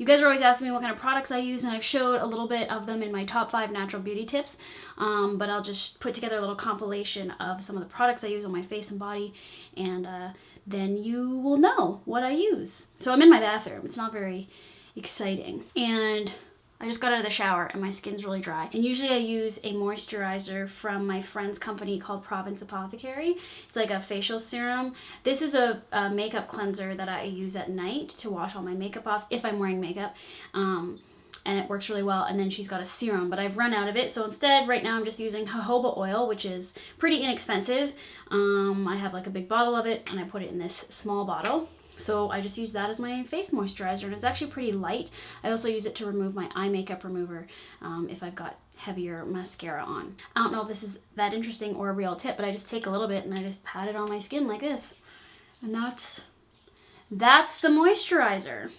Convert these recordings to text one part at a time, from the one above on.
You guys are always asking me what kind of products I use, and I've showed a little bit of them in my top 5 natural beauty tips, but I'll just put together a little compilation of some of the products I use on my face and body, and then you will know what I use. So I'm in my bathroom. It's not very exciting, and I just got out of the shower and my skin's really dry. And usually I use a moisturizer from my friend's company called Province Apothecary. It's like a facial serum. This is a makeup cleanser that I use at night to wash all my makeup off if I'm wearing makeup. And it works really well. And then she's got a serum, but I've run out of it. So instead, right now I'm just using jojoba oil, which is pretty inexpensive. I have like a big bottle of it and I put it in this small bottle. So I just use that as my face moisturizer, and it's actually pretty light. I also use it to remove my eye makeup remover if I've got heavier mascara on. I don't know if this is that interesting or a real tip, but I just take a little bit and I just pat it on my skin like this. And that's the moisturizer.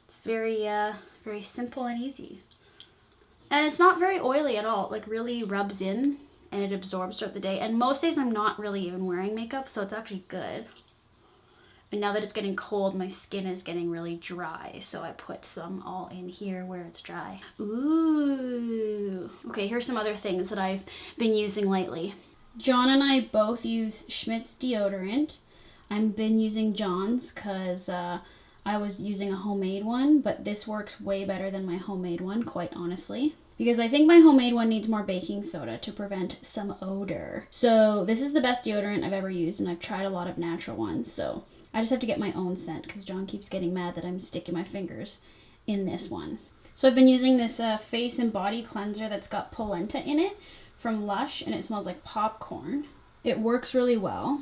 It's very, very simple and easy. And it's not very oily at all. It like really rubs in and it absorbs throughout the day. And most days I'm not really even wearing makeup, so it's actually good. But now that it's getting cold, my skin is getting really dry. So I put some all in here where it's dry. Ooh. Okay, here's some other things that I've been using lately. John and I both use Schmidt's deodorant. I've been using John's because I was using a homemade one, but this works way better than my homemade one, quite honestly. Because I think my homemade one needs more baking soda to prevent some odor. So this is the best deodorant I've ever used, and I've tried a lot of natural ones, so I just have to get my own scent because John keeps getting mad that I'm sticking my fingers in this one. So I've been using this face and body cleanser that's got polenta in it from Lush, and it smells like popcorn. It works really well.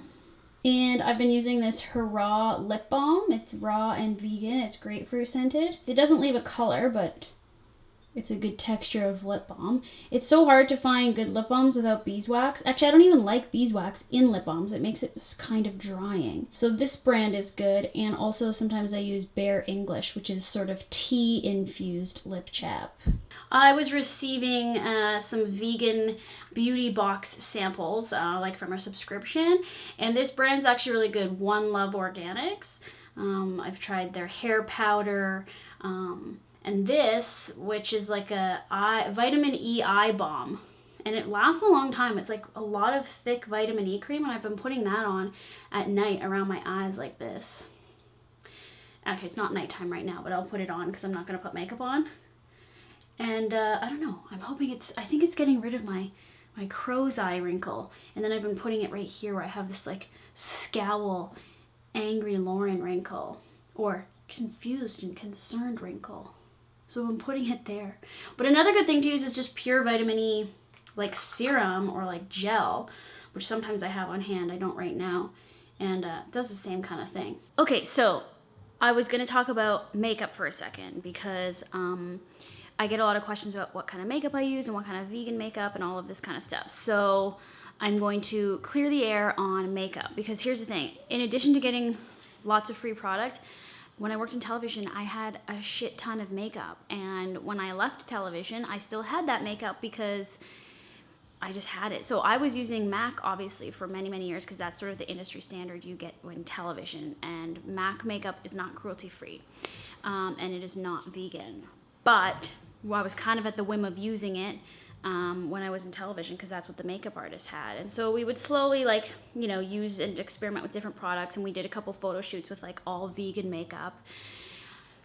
And I've been using this Hurrah lip balm. It's raw and vegan. It's grapefruit scented. It doesn't leave a color, but it's a good texture of lip balm. It's so hard to find good lip balms without beeswax. Actually, I don't even like beeswax in lip balms. It makes it just kind of drying. So this brand is good. And also sometimes I use Bare English, which is sort of tea-infused lip chap. I was receiving some vegan beauty box samples, like from a subscription. And this brand's actually really good, One Love Organics. I've tried their hair powder, and this, which is like a vitamin E eye balm, and it lasts a long time. It's like a lot of thick vitamin E cream, and I've been putting that on at night around my eyes like this. Okay, it's not nighttime right now, but I'll put it on because I'm not going to put makeup on. And I don't know, I think it's getting rid of my crow's eye wrinkle. And then I've been putting it right here where I have this like scowl, angry Lauren wrinkle, or confused and concerned wrinkle. So I'm putting it there. But another good thing to use is just pure vitamin E, like serum or like gel, which sometimes I have on hand. I don't right now. And it does the same kind of thing. Okay, so I was going to talk about makeup for a second because I get a lot of questions about what kind of makeup I use and what kind of vegan makeup and all of this kind of stuff. So I'm going to clear the air on makeup because here's the thing. In addition to getting lots of free product, when I worked in television, I had a shit ton of makeup. And when I left television, I still had that makeup because I just had it. So I was using MAC, obviously, for many, many years because that's sort of the industry standard you get in television. And MAC makeup is not cruelty-free, and it is not vegan. But I was kind of at the whim of using it when I was in television because that's what the makeup artist had. And so we would slowly use and experiment with different products, and we did a couple photo shoots with like all vegan makeup.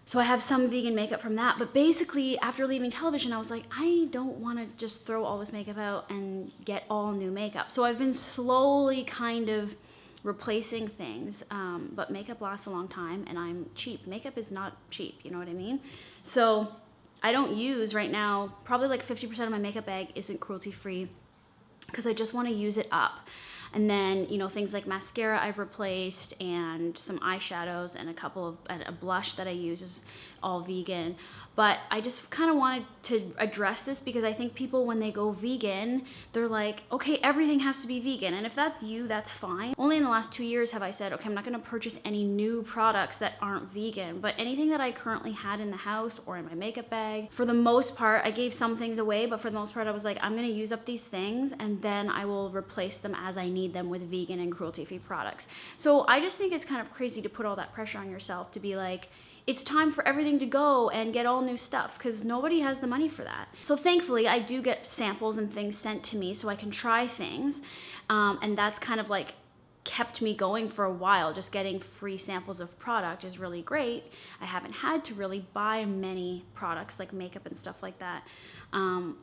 So I have some vegan makeup from that, but basically after leaving television I was like, I don't want to just throw all this makeup out and get all new makeup. So I've been slowly kind of replacing things, but makeup lasts a long time and I'm cheap. Makeup is not cheap, you know what I mean? So I don't use right now, probably like 50% of my makeup bag isn't cruelty-free because I just want to use it up. And then, things like mascara I've replaced and some eyeshadows and a blush that I use is all vegan. But I just kind of wanted to address this because I think people, when they go vegan, they're like, okay, everything has to be vegan. And if that's you, that's fine. Only in the last 2 years have I said, okay, I'm not going to purchase any new products that aren't vegan. But anything that I currently had in the house or in my makeup bag, for the most part, I gave some things away, but for the most part, I was like, I'm going to use up these things and then I will replace them as I need them with vegan and cruelty-free products. So I just think it's kind of crazy to put all that pressure on yourself to be like, it's time for everything to go and get all new stuff because nobody has the money for that. So thankfully, I do get samples and things sent to me so I can try things. And that's kind of like kept me going for a while. Just getting free samples of product is really great. I haven't had to really buy many products like makeup and stuff like that,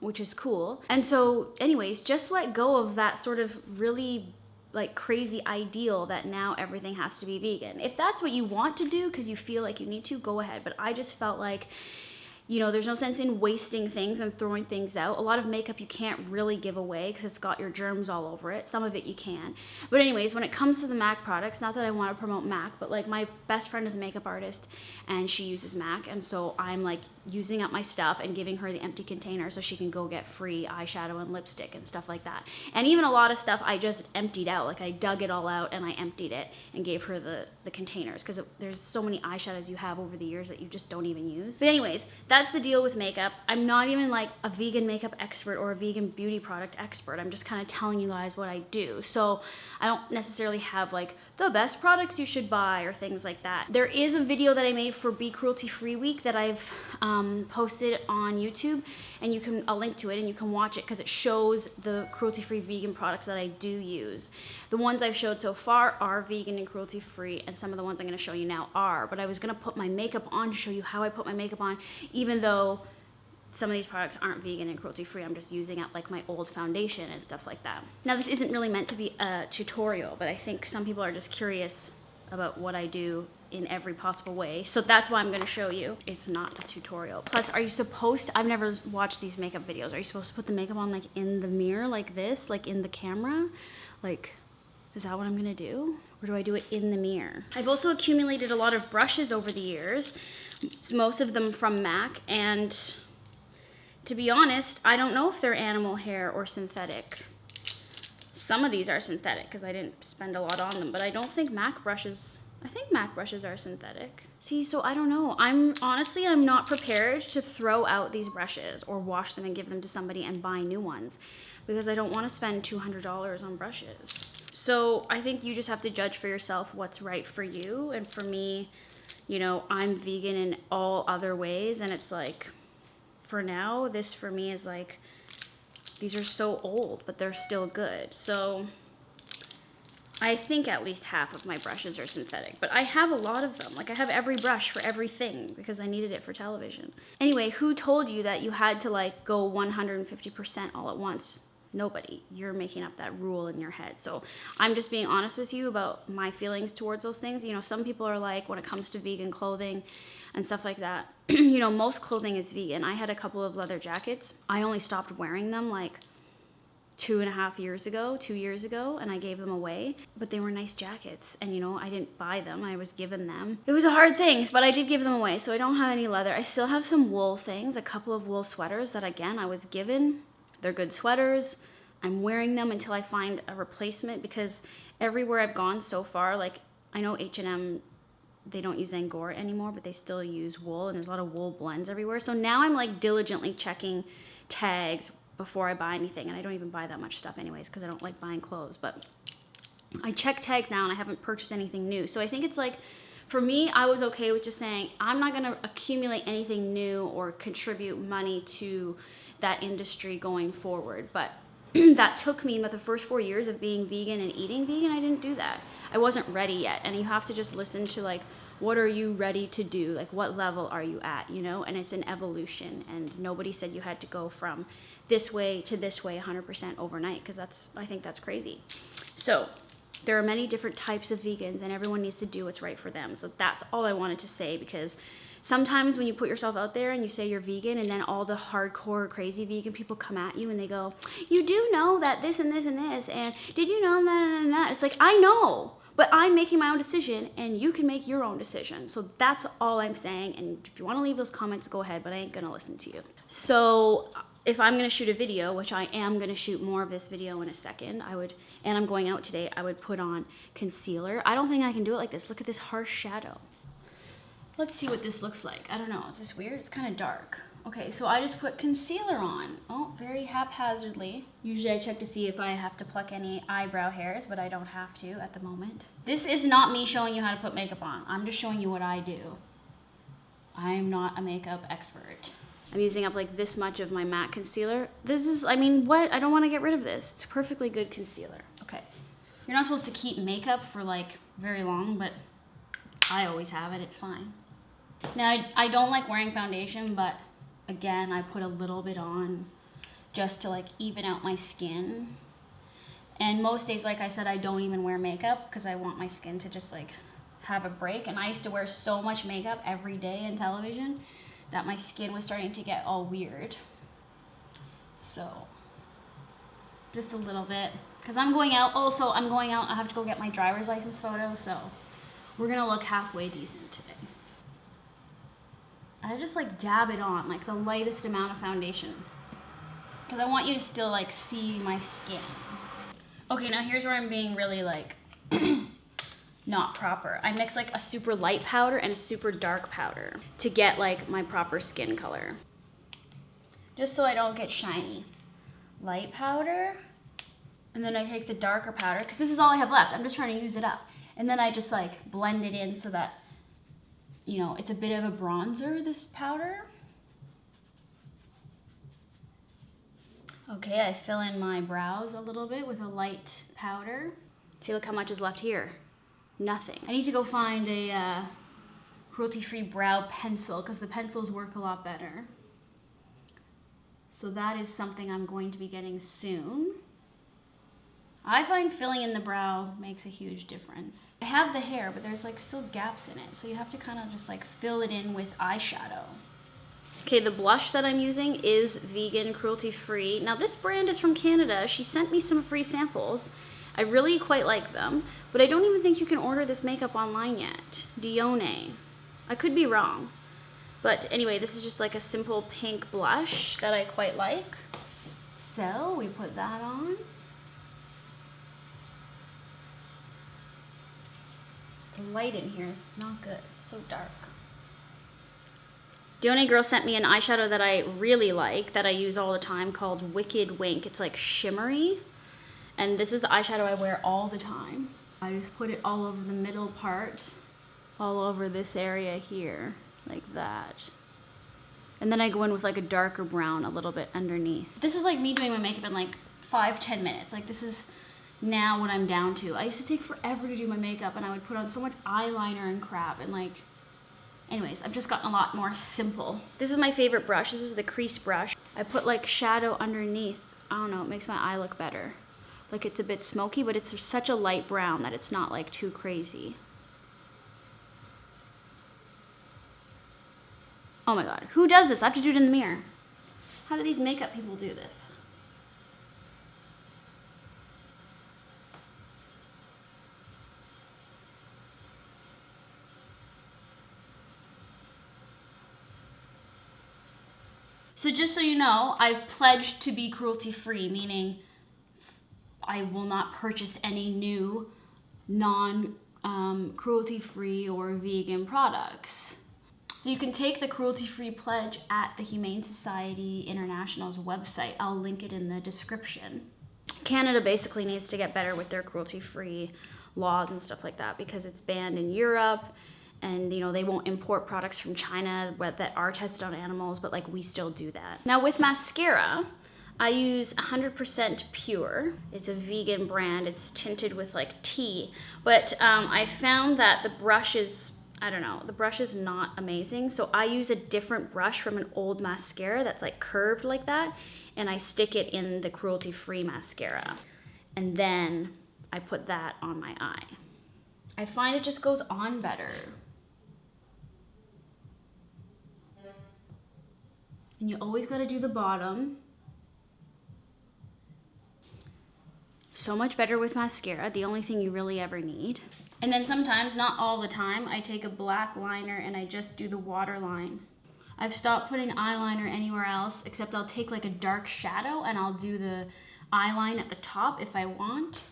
which is cool. And so anyways, just let go of that sort of really like crazy ideal that now everything has to be vegan. If that's what you want to do because you feel like you need to, go ahead. But I just felt like, you know, there's no sense in wasting things and throwing things out. A lot of makeup you can't really give away because it's got your germs all over it. Some of it you can. But anyways, when it comes to the MAC products, not that I want to promote MAC, but like my best friend is a makeup artist and she uses MAC. And so I'm like using up my stuff and giving her the empty container so she can go get free eyeshadow and lipstick and stuff like that. And even a lot of stuff I just emptied out. Like I dug it all out and I emptied it and gave her the containers because there's so many eyeshadows you have over the years that you just don't even use. But anyways, that's the deal with makeup. I'm not even like a vegan makeup expert or a vegan beauty product expert. I'm just kind of telling you guys what I do. So I don't necessarily have like the best products you should buy or things like that. There is a video that I made for Be Cruelty-Free Week that I've posted on YouTube, and I'll link to it and you can watch it because it shows the cruelty-free vegan products that I do use. The ones I've showed so far are vegan and cruelty-free, and some of the ones I'm going to show you now are. But I was going to put my makeup on to show you how I put my makeup on, even though some of these products aren't vegan and cruelty-free. I'm just using up like my old foundation and stuff like that. Now this isn't really meant to be a tutorial, but I think some people are just curious about what I do in every possible way. So that's why I'm going to show you. It's not a tutorial. Plus, are you supposed to, I've never watched these makeup videos. Are you supposed to put the makeup on like in the mirror like this, like in the camera? Like, is that what I'm going to do? Or do I do it in the mirror? I've also accumulated a lot of brushes over the years, most of them from MAC, and to be honest, I don't know if they're animal hair or synthetic. Some of these are synthetic because I didn't spend a lot on them, but I don't think MAC brushes, I think MAC brushes are synthetic. See, so I don't know. I'm not prepared to throw out these brushes or wash them and give them to somebody and buy new ones because I don't want to spend $200 on brushes. So I think you just have to judge for yourself what's right for you. And for me, you know, I'm vegan in all other ways, and it's like, for now, this for me is like, these are so old, but they're still good. So I think at least half of my brushes are synthetic, but I have a lot of them. Like I have every brush for everything because I needed it for television. Anyway, who told you that you had to like go 150% all at once? Nobody. You're making up that rule in your head. So I'm just being honest with you about my feelings towards those things. You know, some people are like, when it comes to vegan clothing and stuff like that, you know, most clothing is vegan. I had a couple of leather jackets. I only stopped wearing them like 2.5 years ago, 2 years ago, and I gave them away. But they were nice jackets, and you know, I didn't buy them, I was given them. It was a hard thing, but I did give them away, so I don't have any leather. I still have some wool things, a couple of wool sweaters that again, I was given. They're good sweaters. I'm wearing them until I find a replacement because everywhere I've gone so far, like I know H&M, they don't use Angora anymore, but they still use wool, and there's a lot of wool blends everywhere. So now I'm like diligently checking tags before I buy anything, and I don't even buy that much stuff anyways because I don't like buying clothes, but I check tags now and I haven't purchased anything new. So I think it's like, for me, I was okay with just saying I'm not going to accumulate anything new or contribute money to that industry going forward. But that took me, the first 4 years of being vegan and eating vegan, I didn't do that. I wasn't ready yet. And you have to just listen to like, what are you ready to do? Like, what level are you at, you know? And it's an evolution, and nobody said you had to go from this way to this way 100% overnight, because I think that's crazy. So there are many different types of vegans, and everyone needs to do what's right for them. So that's all I wanted to say, because sometimes when you put yourself out there and you say you're vegan, and then all the hardcore crazy vegan people come at you and they go, you do know that this and this and this, and did you know that and that? It's like, I know, but I'm making my own decision, and you can make your own decision. So that's all I'm saying. And if you want to leave those comments, go ahead, but I ain't gonna listen to you. So if I'm gonna shoot a video, which I am gonna shoot more of this video in a second, and I'm going out today, I would put on concealer. I don't think I can do it like this. Look at this harsh shadow. Let's see what this looks like. I don't know, is this weird? It's kind of dark. Okay, so I just put concealer on. Oh, very haphazardly. Usually I check to see if I have to pluck any eyebrow hairs, but I don't have to at the moment. This is not me showing you how to put makeup on. I'm just showing you what I do. I'm not a makeup expert. I'm using up like this much of my matte concealer. This is, I mean, what? I don't want to get rid of this. It's a perfectly good concealer. Okay. You're not supposed to keep makeup for like very long, but I always have it. It's fine. Now, I don't like wearing foundation, but again, I put a little bit on just to like even out my skin. And most days, like I said, I don't even wear makeup because I want my skin to just like have a break. And I used to wear so much makeup every day in television that my skin was starting to get all weird. So just a little bit, because I'm going out. Also, I'm going out. I have to go get my driver's license photo, so we're gonna look halfway decent today. I just like dab it on, like the lightest amount of foundation, because I want you to still like see my skin. Okay, now here's where I'm being really like not proper. I mix like a super light powder and a super dark powder to get like my proper skin color, just so I don't get shiny. Light powder, and then I take the darker powder, because this is all I have left. I'm just trying to use it up. And then I just like blend it in so that, you know, it's a bit of a bronzer, this powder. Okay, I fill in my brows a little bit with a light powder. See, look how much is left here. Nothing. I need to go find a cruelty-free brow pencil, because the pencils work a lot better. So that is something I'm going to be getting soon. I find filling in the brow makes a huge difference. I have the hair, but there's like still gaps in it, so you have to kind of just like fill it in with eyeshadow. Okay, the blush that I'm using is vegan, cruelty-free. Now this brand is from Canada. She sent me some free samples. I really quite like them, but I don't even think you can order this makeup online yet. Dione. I could be wrong. But anyway, this is just like a simple pink blush that I quite like. So we put that on. The light in here is not good. It's so dark. Dione Girl sent me an eyeshadow that I really like, that I use all the time, called Wicked Wink. It's like shimmery. And this is the eyeshadow I wear all the time. I just put it all over the middle part, all over this area here, like that. And then I go in with like a darker brown a little bit underneath. This is like me doing my makeup in like 5-10 minutes. Like this is now what I'm down to. I used to take forever to do my makeup, and I would put on so much eyeliner and crap, and like, anyways, I've just gotten a lot more simple. This is my favorite brush. This is the crease brush. I put like shadow underneath. I don't know, it makes my eye look better. Like it's a bit smoky, but it's such a light brown that it's not like too crazy. Oh my God, who does this? I have to do it in the mirror. How do these makeup people do this? So just so you know, I've pledged to be cruelty-free, meaning I will not purchase any new non-cruelty-free or vegan products. So you can take the cruelty-free pledge at the Humane Society International's website. I'll link it in the description. Canada basically needs to get better with their cruelty-free laws and stuff like that, because it's banned in Europe, and you know they won't import products from China that are tested on animals, but like we still do that. Now with mascara, I use 100% Pure. It's a vegan brand. It's tinted with like tea, but I found that the brush is, I don't know, the brush is not amazing. So I use a different brush from an old mascara that's like curved like that, and I stick it in the cruelty-free mascara. And then I put that on my eye. I find it just goes on better. And you always gotta do the bottom. So much better with mascara, the only thing you really ever need. And then sometimes, not all the time, I take a black liner and I just do the waterline. I've stopped putting eyeliner anywhere else, except I'll take like a dark shadow and I'll do the eyeline at the top if I want.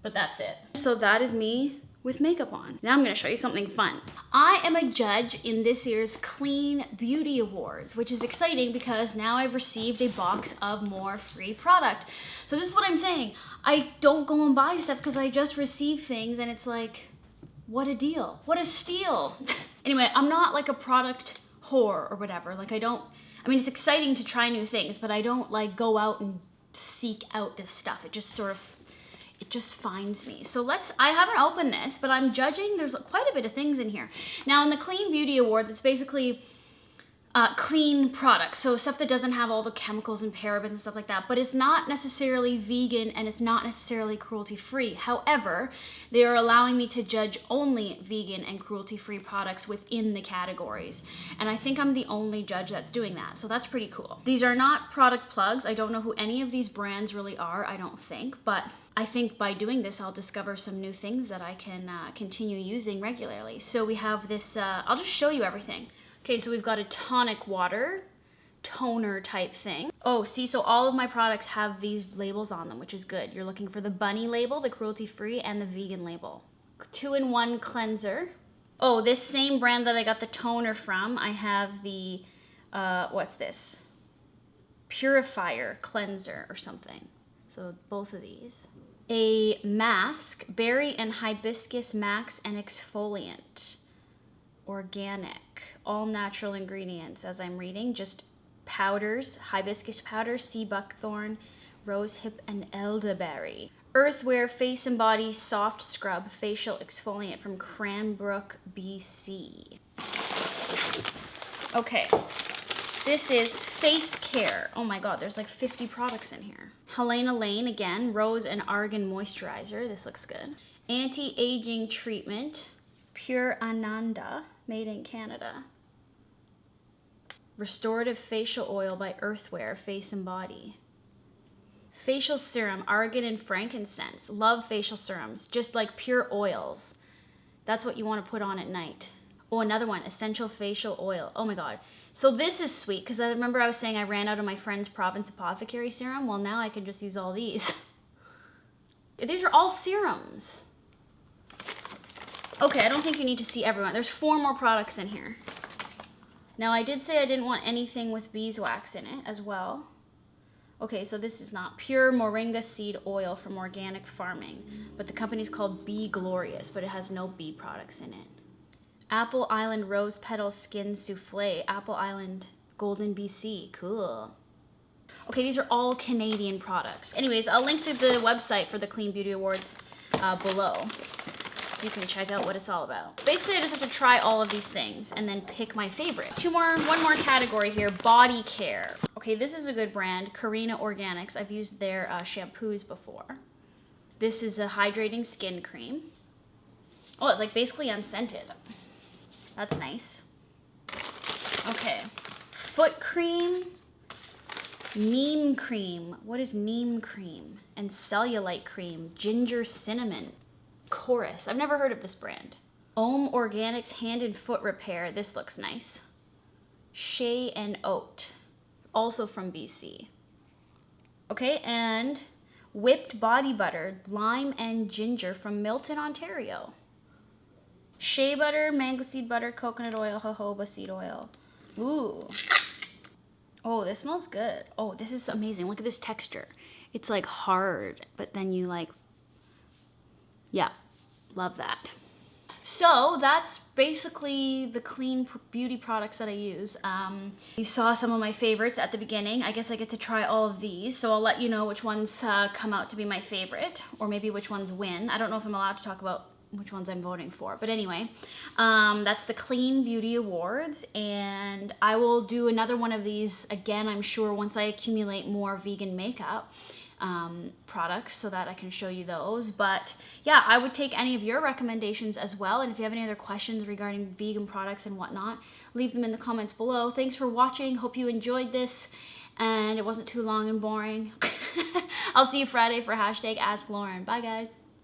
But that's it. So that is me with makeup on. Now I'm gonna show you something fun. I am a judge in this year's Clean Beauty Awards, which is exciting because now I've received a box of more free product. So this is what I'm saying. I don't go and buy stuff because I just receive things and it's like, what a deal, what a steal. Anyway, I'm not like a product whore or whatever. Like I mean, it's exciting to try new things, but I don't like go out and seek out this stuff. It just finds me. So I haven't opened this, but I'm judging. There's quite a bit of things in here. Now in the Clean Beauty Awards, it's basically clean products. So stuff that doesn't have all the chemicals and parabens and stuff like that, but it's not necessarily vegan and it's not necessarily cruelty-free. However, they are allowing me to judge only vegan and cruelty-free products within the categories. And I think I'm the only judge that's doing that. So that's pretty cool. These are not product plugs. I don't know who any of these brands really are, I don't think, but I think by doing this, I'll discover some new things that I can continue using regularly. So we have this, I'll just show you everything. Okay, so we've got a tonic water, toner type thing. Oh, see, so all of my products have these labels on them, which is good. You're looking for the bunny label, the cruelty-free, and the vegan label. 2-in-1 cleanser. Oh, this same brand that I got the toner from, I have the, what's this? Purifier cleanser or something. So both of these. A mask, berry and hibiscus max and exfoliant. Organic, all natural ingredients as I'm reading, just powders, hibiscus powder, sea buckthorn, rosehip, and elderberry. Earthwear Face and Body Soft Scrub Facial Exfoliant from Cranbrook, BC. Okay, this is face care. Oh my God, there's like 50 products in here. Helena Lane, again, Rose and Argan Moisturizer. This looks good. Anti-aging treatment, Pure Ananda, made in Canada. Restorative facial oil by Earthwear Face and Body. Facial serum, argan and frankincense. Love facial serums, just like pure oils. That's what you want to put on at night. Oh, another one, essential facial oil. Oh my God. So this is sweet because I remember I was saying I ran out of my friend's Province Apothecary serum. Well, now I can just use all these. These are all serums. Okay, I don't think you need to see everyone. There's 4 more products in here. Now, I did say I didn't want anything with beeswax in it as well. Okay, so this is not pure moringa seed oil from organic farming, but the company's called Bee Glorious, but it has no bee products in it. Apple Island Rose Petal Skin Souffle, Apple Island, Golden, BC. Cool. Okay, these are all Canadian products. Anyways, I'll link to the website for the Clean Beauty Awards below, so you can check out what it's all about. Basically, I just have to try all of these things and then pick my favorite. One more category here, body care. Okay, this is a good brand, Carina Organics. I've used their shampoos before. This is a hydrating skin cream. Oh, it's like basically unscented. That's nice. Okay, foot cream, neem cream. What is neem cream? And cellulite cream, ginger cinnamon. Chorus. I've never heard of this brand. Ohm Organics Hand and Foot Repair. This looks nice. Shea and Oat. Also from BC. Okay, and whipped body butter, lime and ginger from Milton, Ontario. Shea butter, mango seed butter, coconut oil, jojoba seed oil. Ooh. Oh, this smells good. Oh, this is amazing. Look at this texture. It's like hard, but then you like, yeah, love that. So that's basically the clean beauty products that I use. You saw some of my favorites at the beginning. I guess I get to try all of these, so I'll let you know which ones come out to be my favorite, or maybe which ones win. I don't know if I'm allowed to talk about which ones I'm voting for, but anyway, that's the Clean Beauty Awards, and I will do another one of these again, I'm sure, once I accumulate more vegan makeup products so that I can show you those. But yeah, I would take any of your recommendations as well, and if you have any other questions regarding vegan products and whatnot, leave them in the comments below. Thanks for watching. Hope you enjoyed this and it wasn't too long and boring. I'll see you Friday for #AskLauren. Bye guys.